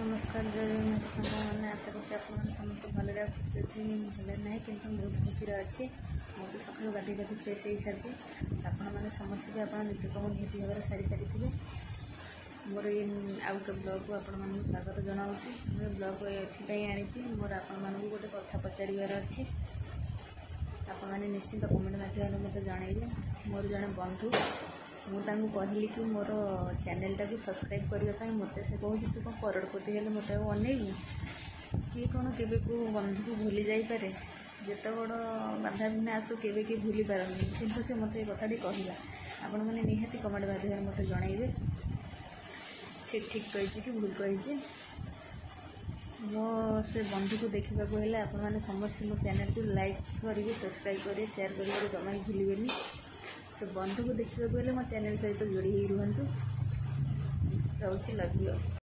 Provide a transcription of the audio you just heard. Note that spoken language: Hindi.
नमस्कार जय जगन्नाथ सांग मैंने आशा कर समस्त भले खुशी थी भले ना कि बहुत खुशी अच्छी मैं तो सकाल गाधी गाधी फ्रेश हो सारी आपण मैंने समस्त भी आप नित्यकम निहती भाव सारी सारी थे मोर ये आउ गोटे ब्लॉग को आपण मानक स्वागत जनाऊँ मैं ब्लॉग ये आनी मोर आपण मानक गोटे कथा पचार अच्छी आपण मैंने निश्चिंत कमेंट माध्यम मत जनइबे मोर जड़े बंधु मुझे कहली कि मोर चैनल टाक सब्सक्राइब करने मत से कहूँ तू कौन करोड़पति हेल्ले मत अनेबू किए कौन के बंधु को भूली जापे जिते बड़ बाधा बिना आसू के भूली पारनी किंतु से मत कथाटी कहला आपण मैंने निहाती कमेंट माध्यम मत जनइबे से ठीक कही कि भूल कही मो से बंधु को देखा हेल्ले आपण मैंने समस्त मो चैनल को लाइक करेंगे सब्सक्राइब करेंगे शेयर करेंगे जमा ही भूलें से बंधु को देखा हेल्ले मो चैनल सहित जोड़ी रुहतु रोचे लव यू।